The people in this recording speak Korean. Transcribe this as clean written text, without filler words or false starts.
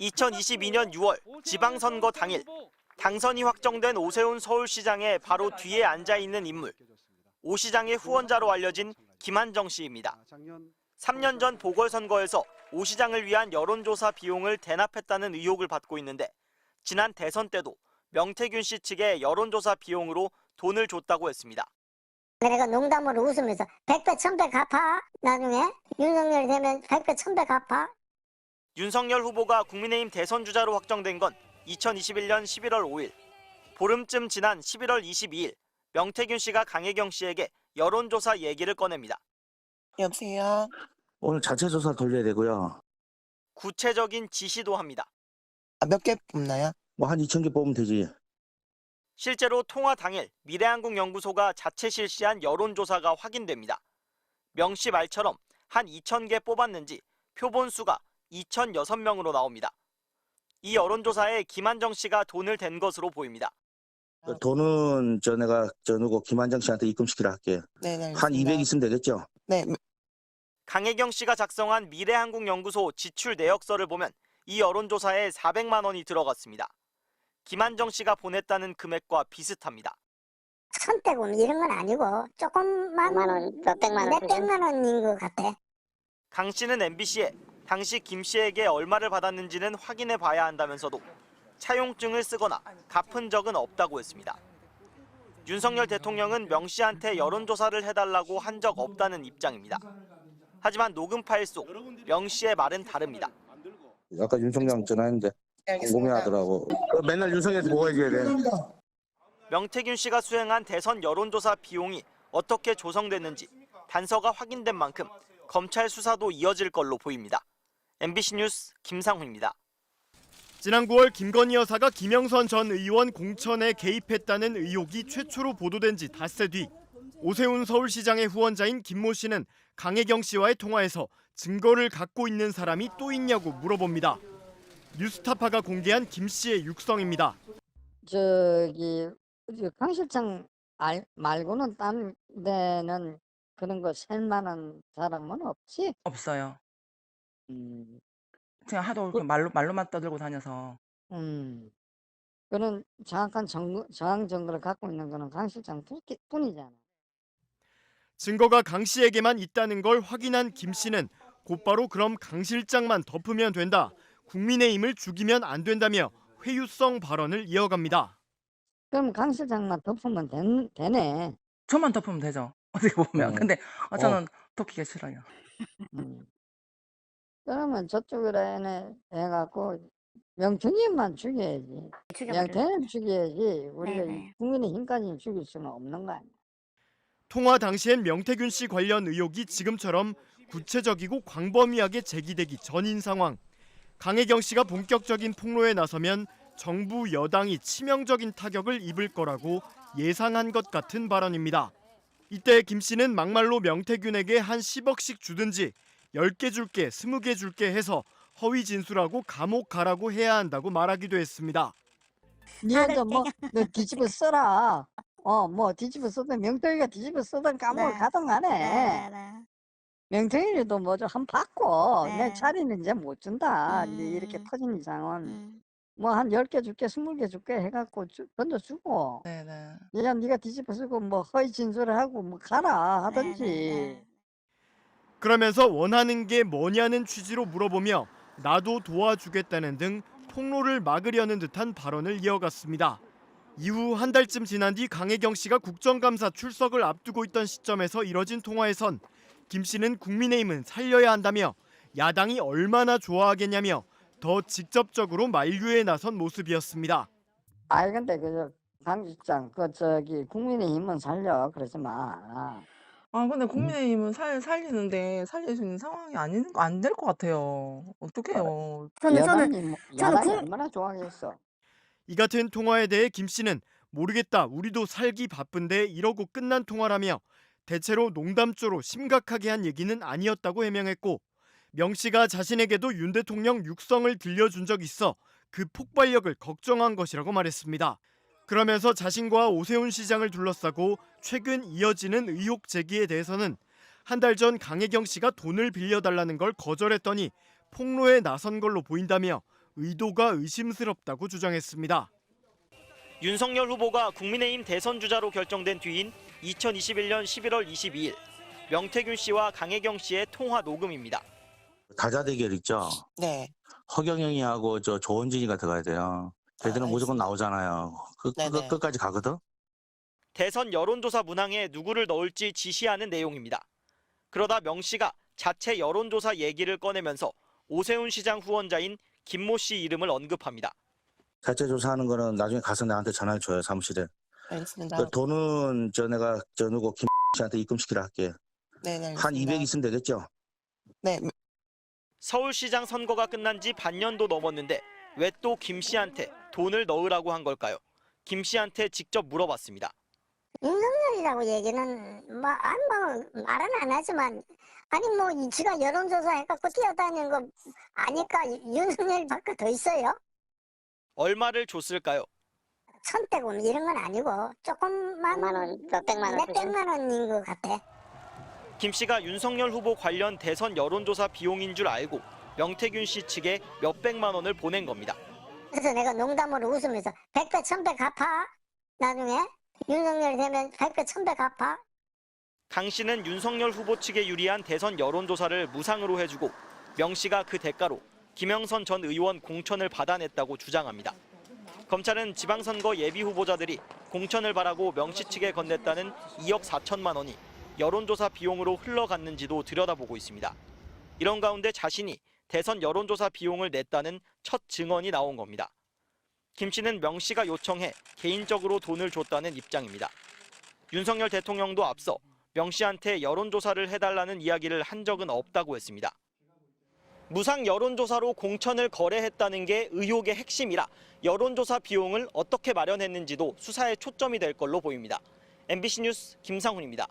2022년 6월 지방선거 당일 당선이 확정된 오세훈 서울시장의 바로 뒤에 앉아있는 인물, 오 시장의 후원자로 알려진 김한정 씨입니다. 3년 전 보궐선거에서 오 시장을 위한 여론조사 비용을 대납했다는 의혹을 받고 있는데 지난 대선 때도 명태균 씨 측에 여론조사 비용으로 돈을 줬다고 했습니다. 내가 농담으로 웃으면서 100배 1000배 갚아. 나중에 윤석열이 되면 100배 1000배 갚아. 윤석열 후보가 국민의힘 대선 주자로 확정된 건 2021년 11월 5일. 보름쯤 지난 11월 22일 명태균 씨가 강혜경 씨에게 여론조사 얘기를 꺼냅니다. 여보세요? 오늘 자체 조사 돌려야 되고요. 구체적인 지시도 합니다. 몇 개 뽑나요? 뭐 한 2,000개 뽑으면 되지. 실제로 통화 당일 미래한국연구소가 자체 실시한 여론조사가 확인됩니다. 명 씨 말처럼 한 2,000개 뽑았는지 표본 수가 2,006명으로 나옵니다. 이 여론조사에 김한정 씨가 돈을 댄 것으로 보입니다. 그 돈은 내가 누구 김한정 씨한테 입금시키라 할게요. 네, 한 200 있으면 되겠죠? 네. 강혜경 씨가 작성한 미래한국연구소 지출 내역서를 보면 이 여론조사에 400만 원이 들어갔습니다. 김한정 씨가 보냈다는 금액과 비슷합니다. 천대금 이런 건 아니고 조금만 몇백만 원인 것 같아. 강 씨는 MBC에 당시 김 씨에게 얼마를 받았는지는 확인해 봐야 한다면서도 차용증을 쓰거나 갚은 적은 없다고 했습니다. 윤석열 대통령은 명 씨한테 여론조사를 해달라고 한 적 없다는 입장입니다. 하지만 녹음 파일 속 명 씨의 말은 다릅니다. 아까 윤총장 전화했는데 궁금해하더라고. 맨날 윤석열한테 뭐 해줘야 돼? 명태균 씨가 수행한 대선 여론조사 비용이 어떻게 조성됐는지 단서가 확인된 만큼 검찰 수사도 이어질 걸로 보입니다. MBC 뉴스 김상훈입니다. 지난 9월 김건희 여사가 김영선 전 의원 공천에 개입했다는 의혹이 최초로 보도된 지 닷새 뒤 오세훈 서울시장의 후원자인 김모 씨는 강혜경 씨와의 통화에서 증거를 갖고 있는 사람이 또 있냐고 물어봅니다. 뉴스타파가 공개한 김 씨의 육성입니다. 강 실장 말고는 딴 데는 그런 거 셀만한 사람은 없지? 없어요. 음, 그냥 하도 말로만 떠들고 다녀서. 그런 정확한 정황 증거를 갖고 있는 거는 강 실장 뿐이잖아. 증거가 강 씨에게만 있다는 걸 확인한 김 씨는 곧바로 그럼 강 실장만 덮으면 된다. 국민의힘을 죽이면 안 된다며 회유성 발언을 이어갑니다. 그럼 강 실장만 덮으면 되네. 저만 덮으면 되죠. 어떻게 보면. 근데 저는 덮기가 싫어요. 그러면 저쪽으로 해갖고 명태균만 죽여야지. 명태균 죽여야지. 우리가 국민의힘까지 죽일 수는 없는 거 아니야. 통화 당시엔 명태균 씨 관련 의혹이 지금처럼 구체적이고 광범위하게 제기되기 전인 상황. 강혜경 씨가 본격적인 폭로에 나서면 정부 여당이 치명적인 타격을 입을 거라고 예상한 것 같은 발언입니다. 이때 김 씨는 막말로 명태균에게 한 10억씩 주든지 10개 줄게, 20개 줄게 해서 허위 진술하고 감옥 가라고 해야 한다고 말하기도 했습니다. 니한테 뭐 뒤집어 써라. 뭐 뒤집어 쓰든 명태균이가 뒤집어 쓰든 감옥을 가든 간에 명태균이도 뭐 좀 한 받고 내 자리는 이제 못 준다. 이제 이렇게 터진 이상은 뭐 한 10개 줄게 20개 줄게 해갖고 던져주고 네네. 얘가 네가 뒤집어 쓰고 뭐 허위 진술을 하고 뭐 가라 하든지. 그러면서 원하는 게 뭐냐는 취지로 물어보며 나도 도와주겠다는 등 폭로를 막으려는 듯한 발언을 이어갔습니다. 이후 한 달쯤 지난 뒤 강혜경 씨가 국정감사 출석을 앞두고 있던 시점에서 이뤄진 통화에선 김 씨는 국민의힘은 살려야 한다며 야당이 얼마나 좋아하겠냐며 더 직접적으로 만류에 나선 모습이었습니다. 근데 강 실장 국민의힘은 살려 그러지 마. 근데 국민의힘은 살리는데 살릴 수 있는 상황이 안 될 것 같아요. 어떡해요. 야당이 얼마나 좋아하겠어. 이 같은 통화에 대해 김 씨는 모르겠다, 우리도 살기 바쁜데 이러고 끝난 통화라며 대체로 농담조로 심각하게 한 얘기는 아니었다고 해명했고 명 씨가 자신에게도 윤 대통령 육성을 들려준 적 있어 그 폭발력을 걱정한 것이라고 말했습니다. 그러면서 자신과 오세훈 시장을 둘러싸고 최근 이어지는 의혹 제기에 대해서는 한 달 전 강혜경 씨가 돈을 빌려달라는 걸 거절했더니 폭로에 나선 걸로 보인다며 의도가 의심스럽다고 주장했습니다. 윤석열 후보가 국민의힘 대선 주자로 결정된 뒤인 2021년 11월 22일 명태균 씨와 강혜경 씨의 통화 녹음입니다. 다자 대결 있죠. 네. 허경영이하고 저 조원진이가 들어가야 돼요. 걔들은 무조건 알겠습니다. 나오잖아요. 네네. 끝까지 가거든. 대선 여론조사 문항에 누구를 넣을지 지시하는 내용입니다. 그러다 명 씨가 자체 여론조사 얘기를 꺼내면서 오세훈 시장 후원자인 김모 씨 이름을 언급합니다. 자체 조사하는 거는 나중에 가서 나한테 전화를 줘요, 사무실에. 알겠습니다. 그 돈은 내가 누구 김 씨한테 입금시키라 할게. 네, 한 200 있으면 되겠죠? 네. 서울시장 선거가 끝난 지 반년도 넘었는데 왜 또 김 씨한테 돈을 넣으라고 한 걸까요? 김 씨한테 직접 물어봤습니다. 윤석열이라고 얘기는 말은 안 하지만 아니 뭐 지가 여론조사 해갖고 뛰어다니는 거 아니까 윤석열밖에 더 있어요? 얼마를 줬을까요? 1,100원 이런 건 아니고 조금만 몇백만 원인 것 같아. 김 씨가 윤석열 후보 관련 대선 여론조사 비용인 줄 알고 명태균 씨 측에 몇백만 원을 보낸 겁니다. 그래서 내가 농담으로 웃으면서 100배 1,000배 갚아. 나중에 윤석열이 되면 100배 1,000배 갚아. 강 씨는 윤석열 후보 측에 유리한 대선 여론조사를 무상으로 해주고 명 씨가 그 대가로 김영선 전 의원 공천을 받아냈다고 주장합니다. 검찰은 지방선거 예비 후보자들이 공천을 바라고 명 씨 측에 건넸다는 2억 4천만 원이 여론조사 비용으로 흘러갔는지도 들여다보고 있습니다. 이런 가운데 자신이 대선 여론조사 비용을 냈다는 첫 증언이 나온 겁니다. 김 씨는 명 씨가 요청해 개인적으로 돈을 줬다는 입장입니다. 윤석열 대통령도 앞서 명 씨한테 여론조사를 해달라는 이야기를 한 적은 없다고 했습니다. 무상 여론조사로 공천을 거래했다는 게 의혹의 핵심이라 여론조사 비용을 어떻게 마련했는지도 수사에 초점이 될 걸로 보입니다. MBC 뉴스 김상훈입니다.